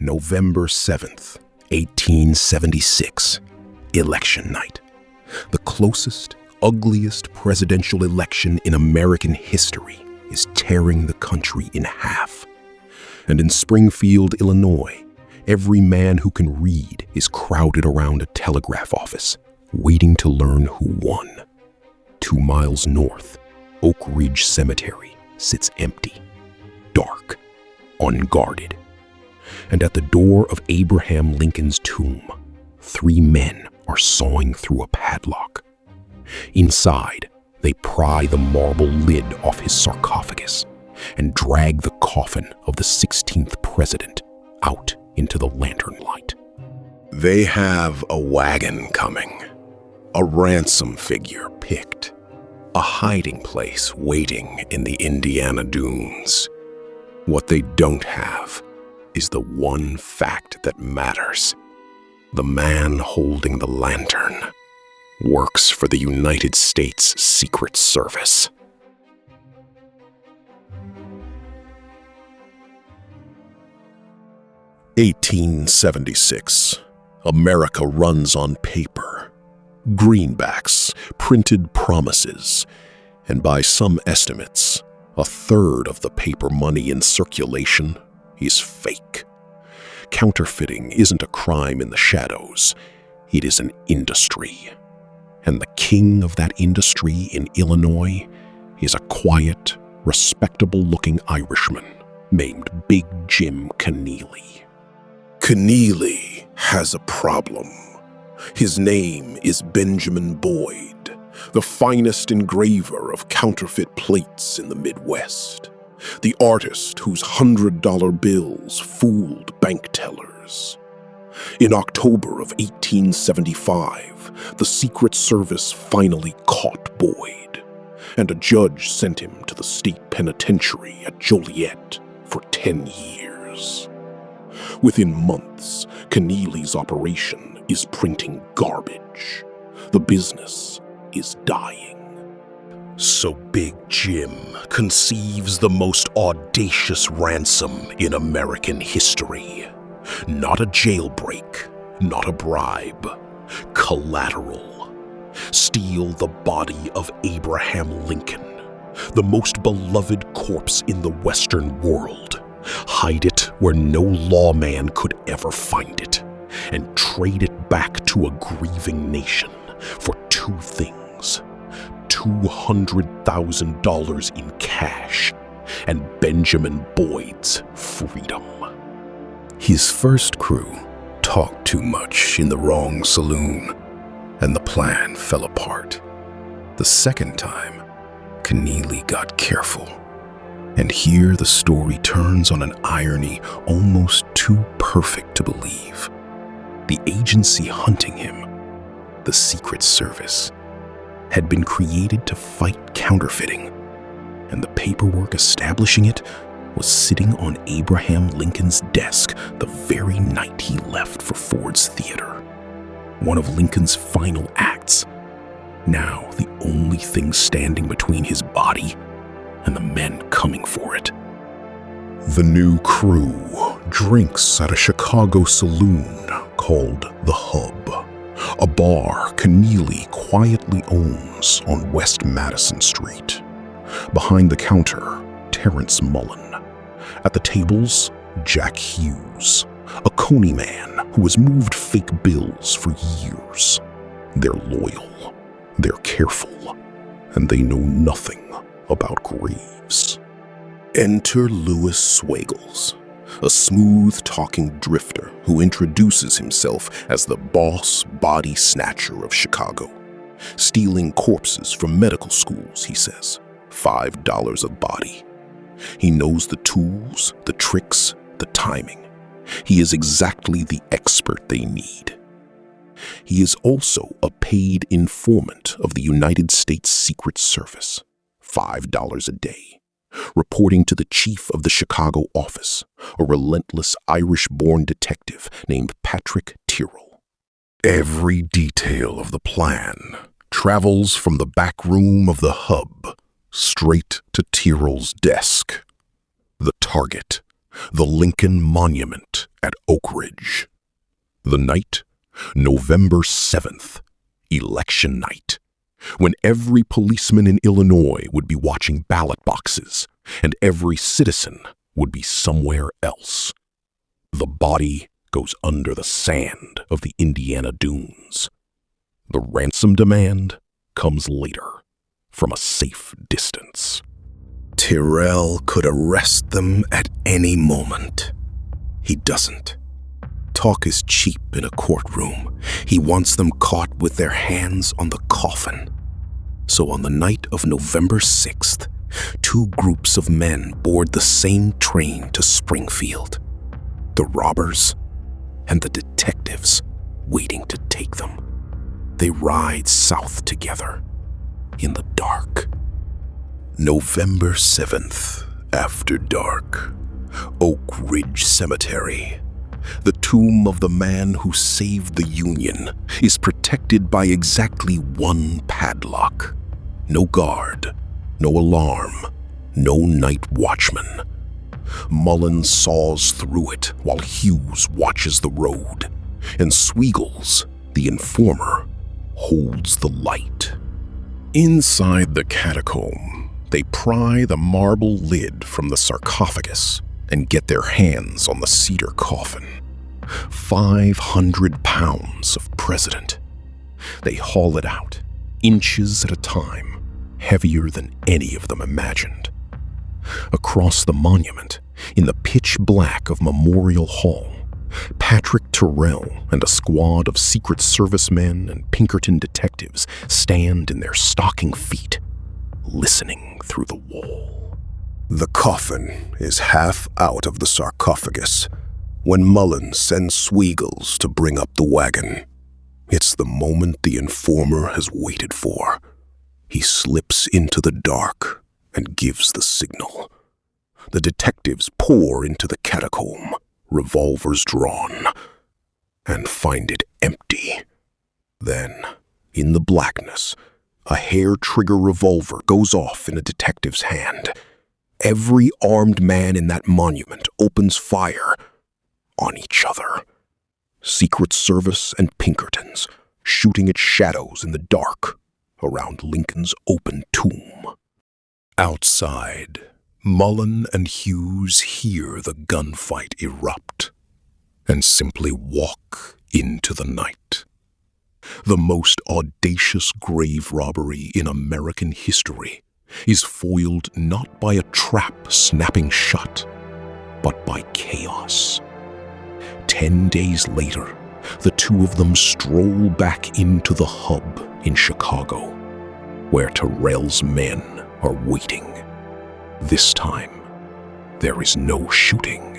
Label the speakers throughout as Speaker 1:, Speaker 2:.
Speaker 1: November 7th, 1876, election night. The closest, ugliest presidential election in American history is tearing the country in half. And in Springfield, Illinois, every man who can read is crowded around a telegraph office, waiting to learn who won. 2 miles north, Oak Ridge Cemetery sits empty, dark, unguarded. And at the door of Abraham Lincoln's tomb, 3 men are sawing through a padlock. Inside, they pry the marble lid off his sarcophagus and drag the coffin of the 16th president out into the lantern light. They have a wagon coming, a ransom figure picked, a hiding place waiting in the Indiana dunes. What they don't have is the one fact that matters. The man holding the lantern works for the United States Secret Service. (1876). America runs on paper, greenbacks, printed promises, and by some estimates, 1/3 of the paper money in circulation is fake. Counterfeiting isn't a crime in the shadows, it is an industry. And the king of that industry in Illinois is a quiet, respectable-looking Irishman named Big Jim Kinealy. Kinealy has a problem. His name is Benjamin Boyd, the finest engraver of counterfeit plates in the Midwest, the artist whose $100 bills fooled bank tellers. In October of 1875, the Secret Service finally caught Boyd, and a judge sent him to the state penitentiary at Joliet for 10 years. Within months, Kinealy's operation is printing garbage. The business is dying. So Big Jim conceives the most audacious ransom in American history. Not a jailbreak, not a bribe. Collateral. Steal the body of Abraham Lincoln, the most beloved corpse in the Western world. Hide it where no lawman could ever find it, and trade it back to a grieving nation for 2 things: $200,000 in cash and Benjamin Boyd's freedom. His first crew talked too much in the wrong saloon, and the plan fell apart. The second time, Kinealy got careful. And here the story turns on an irony almost too perfect to believe. The agency hunting him, the Secret Service, had been created to fight counterfeiting, and the paperwork establishing it was sitting on Abraham Lincoln's desk the very night he left for Ford's Theater. One of Lincoln's final acts. Now the only thing standing between his body and the men coming for it. The new crew drinks at a Chicago saloon called The Hub, a bar Kinealy quietly owns on West Madison Street. Behind the counter, Terrence Mullen. At the tables, Jack Hughes, a Coney man who has moved fake bills for years. They're loyal, they're careful, and they know nothing about graves. Enter Louis Swaggles, a smooth-talking drifter who introduces himself as the boss body snatcher of Chicago. Stealing corpses from medical schools, he says. $5 a body. He knows the tools, the tricks, the timing. He is exactly the expert they need. He is also a paid informant of the United States Secret Service. $5 a day, reporting to the chief of the Chicago office, a relentless Irish-born detective named Patrick Tyrrell. Every detail of the plan travels from the back room of the Hub straight to Tyrrell's desk. The target, the Lincoln Monument at Oak Ridge. The night, November 7th, election night, when every policeman in Illinois would be watching ballot boxes and every citizen would be somewhere else. The body goes under the sand of the Indiana dunes. The ransom demand comes later, from a safe distance. Tyrrell could arrest them at any moment. He doesn't. Talk is cheap in a courtroom. He wants them caught with their hands on the coffin. So on the night of November 6th, two groups of men board the same train to Springfield. The robbers and the detectives waiting to take them. They ride south together in the dark. November 7th, after dark, Oak Ridge Cemetery. The tomb of the man who saved the Union is protected by exactly one padlock. No guard, no alarm, no night watchman. Mullen saws through it while Hughes watches the road, and Sweigels, the informer, holds the light. Inside the catacomb, they pry the marble lid from the sarcophagus and get their hands on the cedar coffin. 500 pounds of president. They haul it out, inches at a time, heavier than any of them imagined. Across the monument, in the pitch black of Memorial Hall, Patrick Tyrrell and a squad of Secret Service men and Pinkerton detectives stand in their stocking feet, listening through the wall. The coffin is half out of the sarcophagus when Mullen sends Sweigels to bring up the wagon. It's the moment the informer has waited for. He slips into the dark and gives the signal. The detectives pour into the catacomb, revolvers drawn, and find it empty. Then, in the blackness, a hair-trigger revolver goes off in a detective's hand. Every armed man in that monument opens fire on each other. Secret Service and Pinkertons shooting at shadows in the dark around Lincoln's open tomb. Outside, Mullen and Hughes hear the gunfight erupt and simply walk into the night. The most audacious grave robbery in American history is foiled not by a trap snapping shut, but by chaos. 10 days later, the two of them stroll back into the hub in Chicago, where Tyrrell's men are waiting. This time, there is no shooting.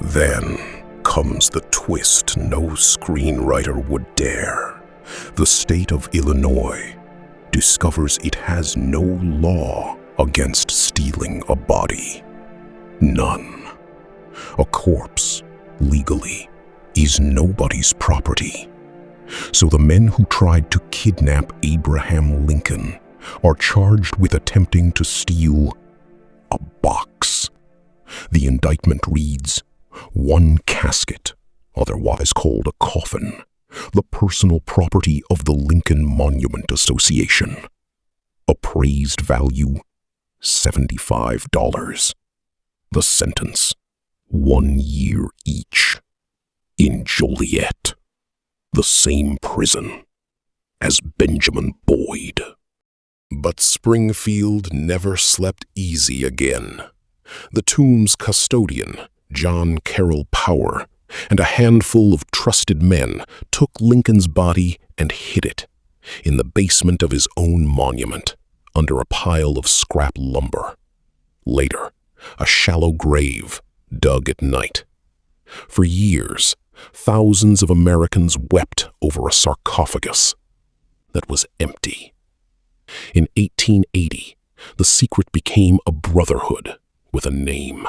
Speaker 1: Then comes the twist no screenwriter would dare. The state of Illinois discovers it has no law against stealing a body. None. A corpse, legally, is nobody's property. So the men who tried to kidnap Abraham Lincoln are charged with attempting to steal a box. The indictment reads, one casket, otherwise called a coffin, the personal property of the Lincoln Monument Association. Appraised value, $75. The sentence, 1 year each. In Joliet, the same prison as Benjamin Boyd. But Springfield never slept easy again. The tomb's custodian, John Carroll Power, and a handful of trusted men took Lincoln's body and hid it in the basement of his own monument under a pile of scrap lumber. Later, a shallow grave dug at night. For years, thousands of Americans wept over a sarcophagus that was empty. In 1880, the secret became a brotherhood with a name,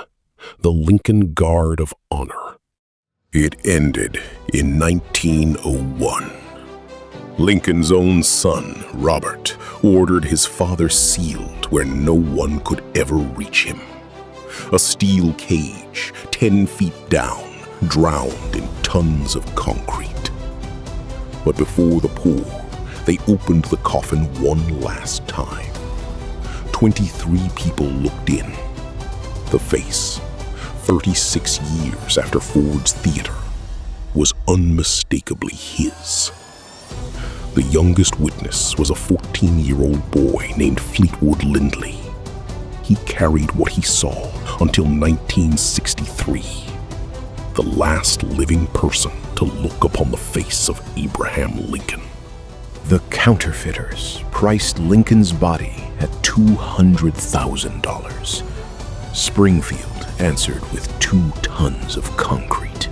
Speaker 1: the Lincoln Guard of Honor. It ended in 1901. Lincoln's own son, Robert, ordered his father sealed where no one could ever reach him. A steel cage, 10 feet down, drowned in tons of concrete. But before the pour, they opened the coffin one last time. 23 people looked in. The face, 36 years after Ford's theater, was unmistakably his. The youngest witness was a 14-year-old boy named Fleetwood Lindley. He carried what he saw until 1963, the last living person to look upon the face of Abraham Lincoln.
Speaker 2: The counterfeiters priced Lincoln's body at $200,000. Springfield answered with 2 tons of concrete.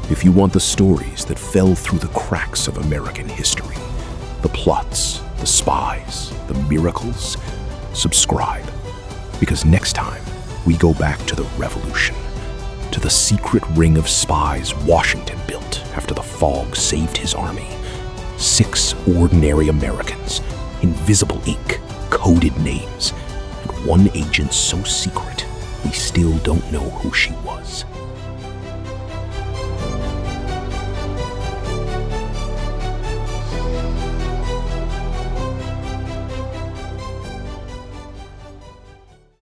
Speaker 2: If you want the stories that fell through the cracks of American history, the plots, the spies, the miracles, subscribe. Because next time, we go back to the Revolution, to the secret ring of spies Washington built after the fog saved his army. 6 ordinary Americans, invisible ink, coded names, and one agent so secret we still don't know who she was.